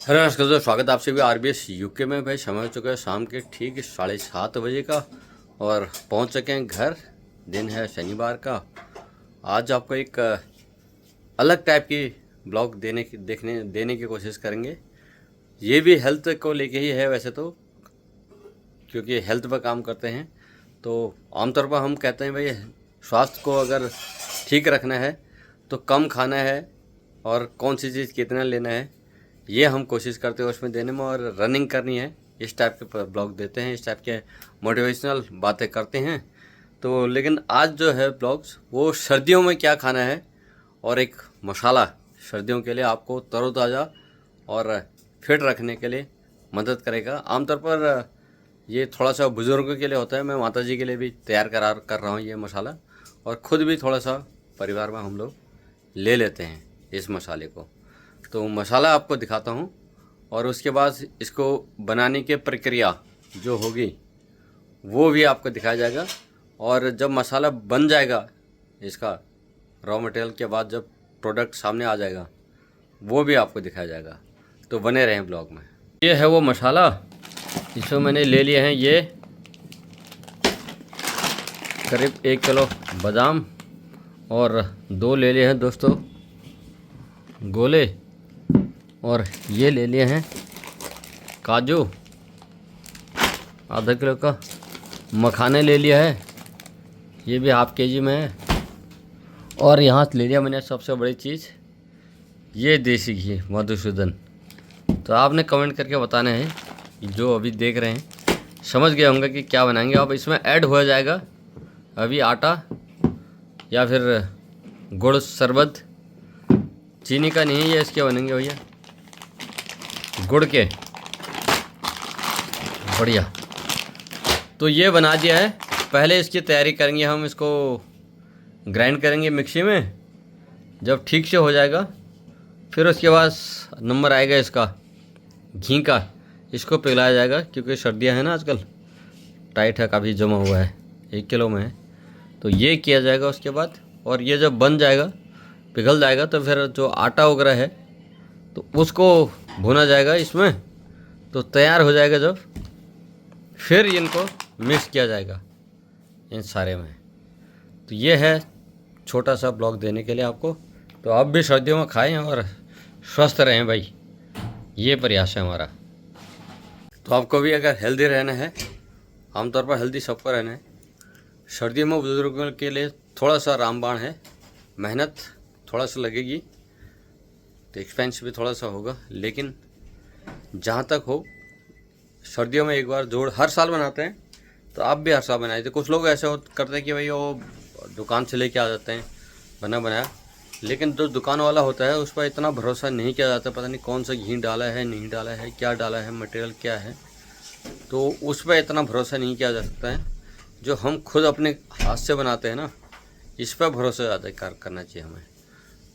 Hello नमस्कार दोस्तों, स्वागत है आप सभी आरबीएस यूके में। भाई समय हो चुका है शाम के ठीक 7:30 बजे का और पहुंच चुके हैं घर। दिन है शनिवार का। आज आपको एक अलग टाइप की ब्लॉग देने की कोशिश करेंगे। ये भी हेल्थ को लेके ही है वैसे तो, क्योंकि हेल्थ पर काम करते हैं। तो आमतौर पर हम कहते हैं भाई स्वास्थ्य को अगर ठीक रखना है तो कम खाना है और कौन सी चीज़ कितना लेना है ये हम कोशिश करते हैं उसमें देने में, और रनिंग करनी है इस टाइप के ब्लॉग देते हैं, इस टाइप के मोटिवेशनल बातें करते हैं। तो लेकिन आज जो है ब्लॉग्स वो सर्दियों में क्या खाना है और एक मसाला सर्दियों के लिए आपको तरोताज़ा और फिट रखने के लिए मदद करेगा। आमतौर पर ये थोड़ा सा बुज़ुर्गों के लिए होता है। मैं माताजी के लिए भी तैयार कर रहा हूँ ये मसाला, और ख़ुद भी थोड़ा सा परिवार में हम लोग ले लेते हैं इस मसाले को। तो मसाला आपको दिखाता हूँ और उसके बाद इसको बनाने की प्रक्रिया जो होगी वो भी आपको दिखाया जाएगा। और जब मसाला बन जाएगा, इसका रॉ मटेरियल के बाद जब प्रोडक्ट सामने आ जाएगा वो भी आपको दिखाया जाएगा। तो बने रहें ब्लॉग में। ये है वो मसाला, इसमें मैंने ले लिए हैं ये करीब 1 किलो बादाम, और 2 ले लिए हैं दोस्तों गोले, और ये ले लिए हैं काजू, आधा किलो का मखाने ले लिया है, ये भी हाफ केजी में है। और यहाँ से ले लिया मैंने सबसे बड़ी चीज़, ये देसी घी मधुसूदन। तो आपने कमेंट करके बताना है, जो अभी देख रहे हैं समझ गए होंगे कि क्या बनाएंगे। अब इसमें ऐड हो जाएगा अभी आटा या फिर गुड़ शरबत, चीनी का नहीं है ये, इसके बनेंगे भैया गुड़ के, बढ़िया। तो ये बना दिया है। पहले इसकी तैयारी करेंगे हम, इसको ग्राइंड करेंगे मिक्सी में। जब ठीक से हो जाएगा फिर उसके बाद नंबर आएगा इसका घी का, इसको पिघलाया जाएगा क्योंकि सर्दियां हैं ना आजकल, टाइट है, काफ़ी जमा हुआ है, 1 किलो में है। तो ये किया जाएगा उसके बाद, और ये जब बन जाएगा पिघल जाएगा तो फिर जो आटा वगैरह है तो उसको भुना जाएगा इसमें। तो तैयार हो जाएगा जब, फिर इनको मिक्स किया जाएगा इन सारे में। तो ये है छोटा सा ब्लॉग देने के लिए आपको। तो आप भी सर्दियों में खाएं और स्वस्थ रहें भाई, ये प्रयास है हमारा। तो आपको भी अगर हेल्दी रहना है, आमतौर पर हेल्दी सबको रहना है, सर्दियों में बुजुर्गों के लिए थोड़ा सा रामबाण है, मेहनत थोड़ा सा लगेगी, तो एक्सपेंस भी थोड़ा सा होगा, लेकिन जहाँ तक हो सर्दियों में एक बार जोड़ हर साल बनाते हैं। तो आप भी हर साल बनाए थे। कुछ लोग ऐसे करते हैं कि भाई वो दुकान से लेके आ जाते हैं बना बनाया, लेकिन जो दुकान वाला होता है उस पर इतना भरोसा नहीं किया जाता। पता नहीं कौन सा घी डाला है, नहीं डाला है, क्या डाला है, मटेरियल क्या है, तो उस पर इतना भरोसा नहीं किया जा सकता है। जो हम खुद अपने हाथ से बनाते हैं ना, इस पर भरोसा ज़्यादा करना चाहिए हमें।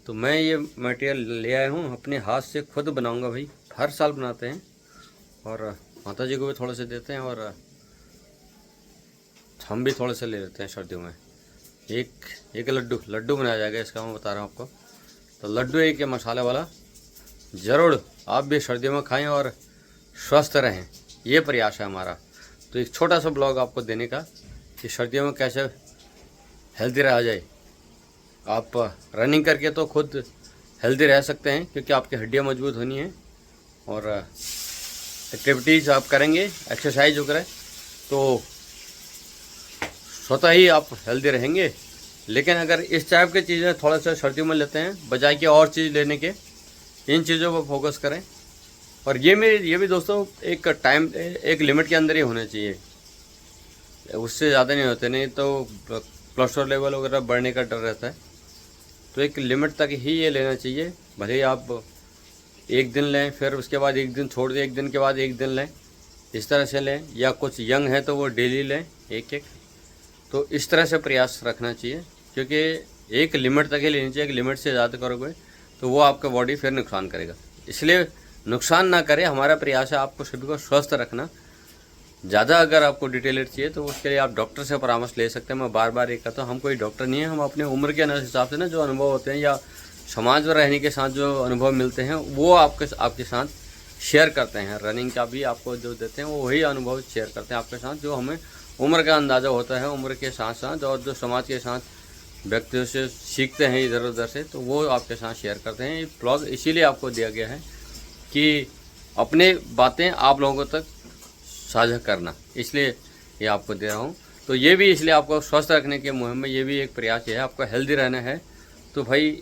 तो मैं ये मटेरियल ले आया हूँ, अपने हाथ से खुद बनाऊंगा भाई, हर साल बनाते हैं, और माता जी को भी थोड़े से देते हैं, और हम भी थोड़े से ले लेते हैं सर्दियों में। एक लड्डू बनाया जाएगा इसका, मैं बता रहा हूँ आपको। तो लड्डू एक ये मसाले वाला ज़रूर आप भी सर्दियों में खाएं और स्वस्थ रहें, ये प्रयास है हमारा। तो एक छोटा सा ब्लॉग आपको देने का कि सर्दियों में कैसे हेल्दी रहा जाए। आप रनिंग करके तो खुद हेल्दी रह सकते हैं क्योंकि आपकी हड्डियां मजबूत होनी है, और एक्टिविटीज़ आप करेंगे, एक्सरसाइज वगैरह, तो स्वतः ही आप हेल्दी रहेंगे। लेकिन अगर इस टाइप की चीज़ें थोड़ा सा सर्दियों में लेते हैं बजाय कि और चीज़ लेने के, इन चीज़ों पर फोकस करें। और ये भी दोस्तों एक टाइम, एक लिमिट के अंदर ही होने चाहिए, उससे ज़्यादा नहीं होते, नहीं तो कोलेस्ट्रॉल लेवल वगैरह बढ़ने का डर रहता है। तो एक लिमिट तक ही ये लेना चाहिए। भले ही आप 1 दिन लें, फिर उसके बाद 1 दिन छोड़ दें, 1 दिन के बाद 1 दिन लें, इस तरह से लें, या कुछ यंग है तो वो डेली लें एक। तो इस तरह से प्रयास रखना चाहिए, क्योंकि एक लिमिट तक ही लेनी चाहिए। एक लिमिट से ज़्यादा करोगे तो वो आपका बॉडी फिर नुकसान करेगा, इसलिए नुकसान ना करे। हमारा प्रयास है आपको सभी को स्वस्थ रखना। ज़्यादा अगर आपको डिटेलेड चाहिए तो उसके लिए आप डॉक्टर से परामर्श ले सकते हैं। मैं बार बार ये कहता हूँ, हम कोई डॉक्टर नहीं है, हम अपने उम्र के हिसाब से ना जो अनुभव होते हैं या समाज में रहने के साथ जो अनुभव मिलते हैं वो आपके साथ शेयर करते हैं, रनिंग का भी आपको जो देते हैं वो वही अनुभव शेयर करते हैं आपके साथ, जो हमें उम्र का अंदाज़ा होता है, उम्र के साथ साथ और जो समाज के साथ व्यक्तियों से सीखते हैं इधर उधर से, तो वो आपके साथ शेयर करते हैं। ये ब्लॉग इसीलिए आपको दिया गया है कि अपने बातें आप लोगों तक साझा करना, इसलिए ये आपको दे रहा हूँ। तो ये भी इसलिए आपको स्वस्थ रखने के मुहिम में ये भी एक प्रयास है, आपको हेल्दी रहना है तो भाई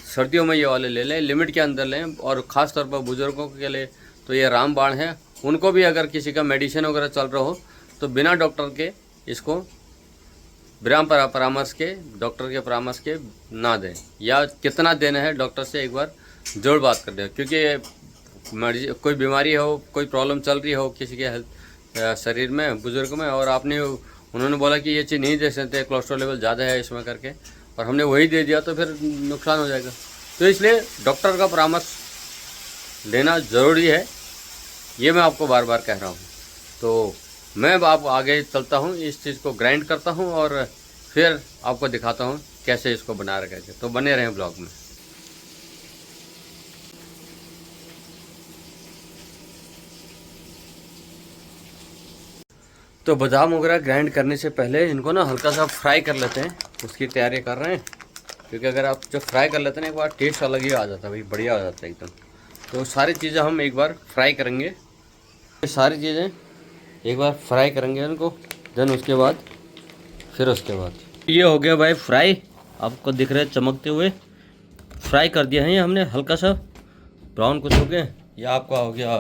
सर्दियों में ये वाले ले लें, लिमिट के अंदर लें। और ख़ास तौर पर बुज़ुर्गों के लिए तो ये रामबाण है, उनको भी अगर किसी का मेडिसिन वगैरह चल रहा हो तो बिना डॉक्टर के इसको, बिना परामर्श के, डॉक्टर के परामर्श के ना दें, या कितना देना है डॉक्टर से एक बार जोड़ बात कर दें। क्योंकि कोई बीमारी हो, कोई प्रॉब्लम चल रही हो किसी के हेल्थ शरीर में, बुज़ुर्ग में, और आपने उन्होंने बोला कि ये चीज़ नहीं दे सकते, कोलेस्ट्रॉल लेवल ज़्यादा है इसमें करके, और हमने वही दे दिया तो फिर नुकसान हो जाएगा। तो इसलिए डॉक्टर का परामर्श लेना ज़रूरी है, ये मैं आपको बार बार कह रहा हूँ। तो मैं अब आप आगे चलता हूँ, इस चीज़ को ग्राइंड करता हूँ और फिर आपको दिखाता हूँ कैसे इसको बना रखेंगे। तो बने रहें ब्लॉग में। तो बादाम वगैरह ग्राइंड करने से पहले इनको ना हल्का सा फ्राई कर लेते हैं, उसकी तैयारी कर रहे हैं। क्योंकि अगर आप जब फ्राई कर लेते हैं ना, एक बार टेस्ट अलग ही आ जाता है भाई, बढ़िया आ जाता है एकदम। तो सारी चीज़ें हम एक बार फ्राई करेंगे, सारी चीज़ें एक बार फ्राई करेंगे इनको, देन उसके बाद ये हो गया भाई फ्राई, आपको दिख रहा है चमकते हुए। फ्राई कर दिया है ये हमने, हल्का सा ब्राउन कुछ हो गया। यह आपका हो गया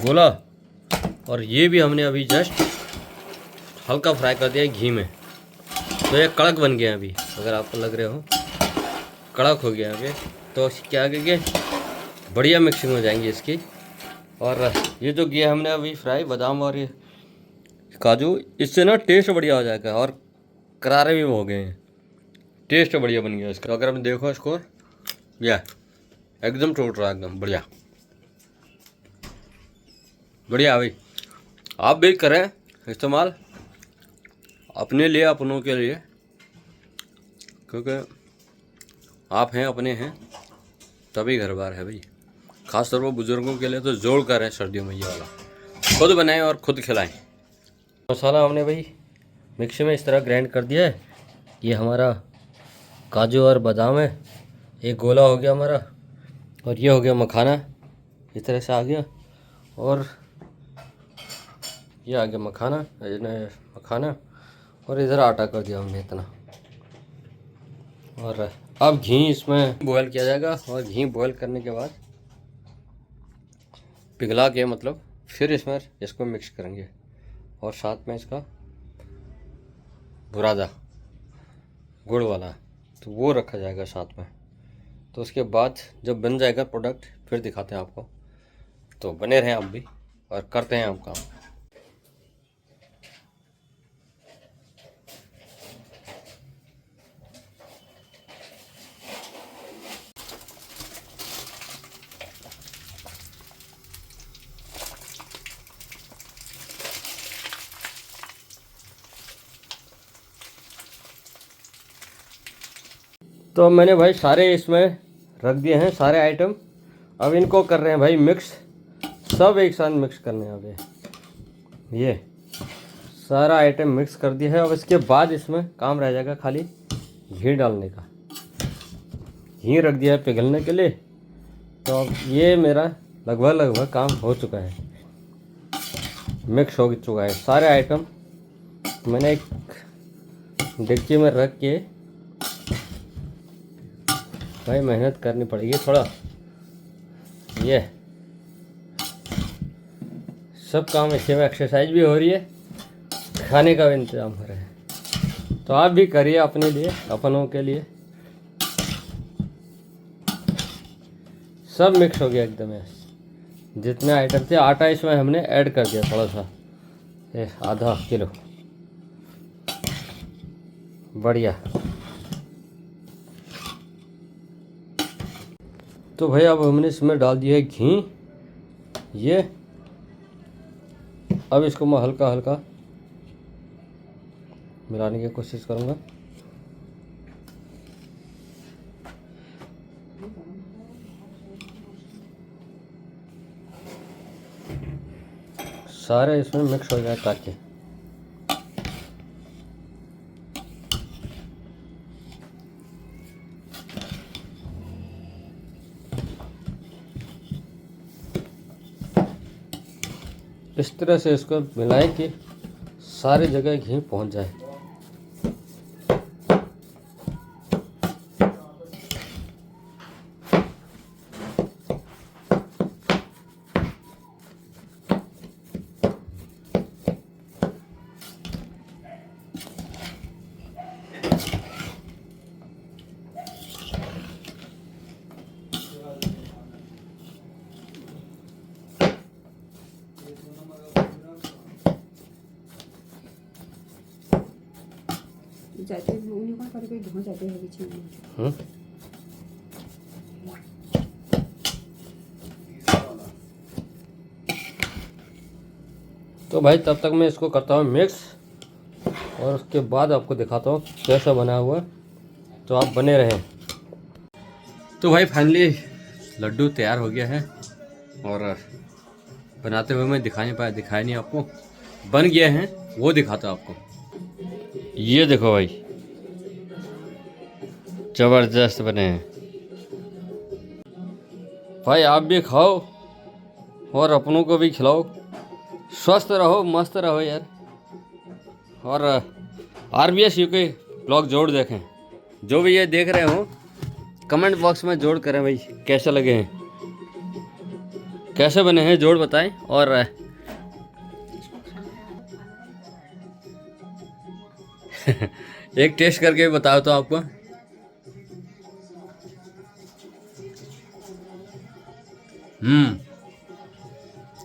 गोला, और ये भी हमने अभी जस्ट हल्का फ्राई कर दिया है घी में। तो ये कड़क बन गया अभी, अगर आपको लग रहे हो कड़क हो गया अभी। तो क्या करेंगे, बढ़िया मिक्सिंग हो जाएंगी इसकी। और ये जो किया हमने अभी फ्राई बादाम और ये काजू, इससे ना टेस्ट बढ़िया हो जाएगा, और करारे भी हो गए हैं, टेस्ट बढ़िया बन गया इसका। अगर हम देखो इसको, या एकदम टूट रहा है, एकदम बढ़िया बढ़िया भाई। आप भी करें इस्तेमाल अपने लिए, अपनों के लिए, क्योंकि आप हैं, अपने हैं, तभी घर बार है भाई। खास तौर पर बुज़ुर्गों के लिए तो जोड़ कर है सर्दियों में ये वाला, खुद बनाएं और खुद खिलाएं। मसाला हमने भाई मिक्सी में इस तरह ग्राइंड कर दिया है। ये हमारा काजू और बादाम है, एक गोला हो गया हमारा, और ये हो गया मखाना, इस तरह से आ गया। और ये आ गया मखाना, और इधर आटा कर दिया हमने इतना। और अब घी इसमें बॉयल किया जाएगा, और घी बॉयल करने के बाद पिघला के, मतलब फिर इसमें इसको मिक्स करेंगे, और साथ में इसका बुरादा गुड़ वाला, तो वो रखा जाएगा साथ में। तो उसके बाद जब बन जाएगा प्रोडक्ट फिर दिखाते हैं आपको। तो बने रहें आप भी और करते हैं आप काम। तो मैंने भाई सारे इसमें रख दिए हैं सारे आइटम। अब इनको कर रहे हैं भाई मिक्स, सब एक साथ मिक्स करने हैं। अब ये सारा आइटम मिक्स कर दिया है। अब इसके बाद इसमें काम रह जाएगा खाली घी डालने का। घी रख दिया है पिघलने के लिए। तो अब ये मेरा लगभग काम हो चुका है, मिक्स हो चुका है सारे आइटम। मैंने एक डेगची में रख के, भाई मेहनत करनी पड़ेगी थोड़ा, ये सब काम इसी में, एक्सरसाइज भी हो रही है, खाने का भी इंतजाम हो रहा है। तो आप भी करिए अपने लिए, अपनों के लिए। सब मिक्स हो गया एकदम है, जितने आइटम थे। आटा इसमें हमने ऐड कर दिया थोड़ा सा, आधा किलो, बढ़िया। तो भाई अब हमने इसमें डाल दिया है घी। ये अब इसको मैं हल्का हल्का मिलाने की कोशिश करूँगा। सारे इसमें मिक्स हो जाए ताकि इस तरह से इसको मिलाएं कि सारी जगह घी पहुंच जाए। जाते उन्हें कौन करे धो जाते हैं बीच में। तो भाई तब तक मैं इसको करता हूँ मिक्स और उसके बाद आपको दिखाता हूँ कैसा बना हुआ है, तो आप बने रहें। तो भाई फाइनली लड्डू तैयार हो गया है और बनाते हुए मैं दिखाया नहीं आपको, बन गया है वो दिखाता हूँ आपको। ये देखो भाई जबरदस्त बने हैं भाई, आप भी खाओ और अपनों को भी खिलाओ, स्वस्थ रहो मस्त रहो यार। और RBS UK ब्लॉग जोड़ देखें, जो भी ये देख रहे हो कमेंट बॉक्स में जोड़ करें भाई, कैसे लगे हैं, कैसे बने हैं जोड़ बताएं। और एक टेस्ट करके बताओ तो आपको।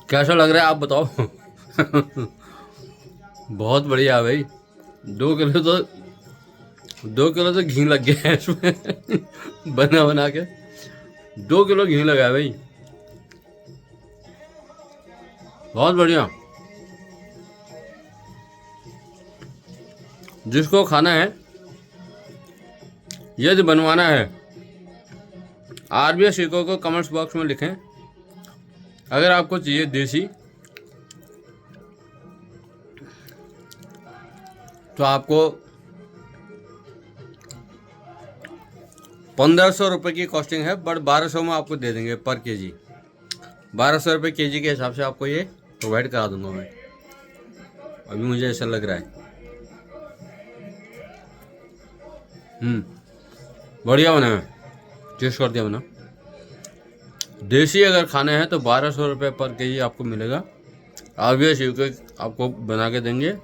कैसा लग रहा है आप बताओ। बहुत बढ़िया भाई, 2 किलो तो घी लग गया है इसमें। बना के 2 किलो घी लगा है भाई, बहुत बढ़िया। जिसको खाना है, यदि बनवाना है, RBS UK को कमेंट्स बॉक्स में लिखें। अगर आपको चाहिए देसी तो आपको 1500 रुपये की कॉस्टिंग है, बट 1200 में आपको दे देंगे पर केजी। 1200 रुपये केजी के हिसाब से आपको ये प्रोवाइड करा दूंगा मैं, अभी मुझे ऐसा लग रहा है। बढ़िया बना है, टेस्ट कर दिया बना। देसी अगर खाने हैं तो 1200 रुपये पर केजी आपको मिलेगा। RBS UK आपको बना के देंगे,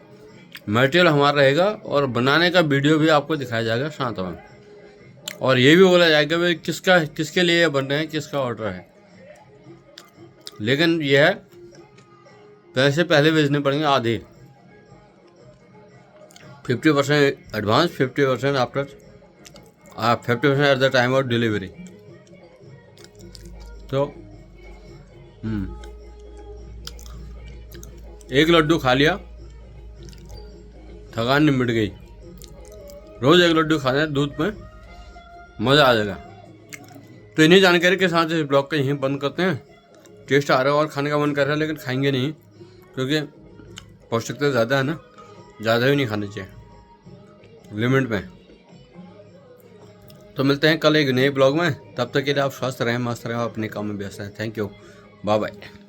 मटेरियल हमारा रहेगा और बनाने का वीडियो भी आपको दिखाया जाएगा साथ में। और ये भी बोला जाएगा भाई किसके लिए बन रहे हैं, किसका ऑर्डर है। लेकिन यह है पैसे पहले भेजने पड़ेंगे आधे, 50% advance, 50% after, 50% at the time of delivery. तो एक लड्डू खा लिया, थकान निमट गई। रोज़ एक लड्डू खाना है दूध में, मज़ा आ जाएगा। तो इन्हीं जानकारी के साथ इस ब्लॉग को यहीं बंद करते हैं। टेस्ट आ रहा है और खाने का मन कर रहा है, लेकिन खाएंगे नहीं क्योंकि पौष्टिकता ज़्यादा है ना, ज़्यादा भी नहीं खाने चाहिए, लिमिट में। तो मिलते हैं कल एक नए ब्लॉग में, तब तक के लिए आप स्वस्थ रहें, मस्त रहें और अपने काम में व्यस्त रहें। Thank you, bye bye.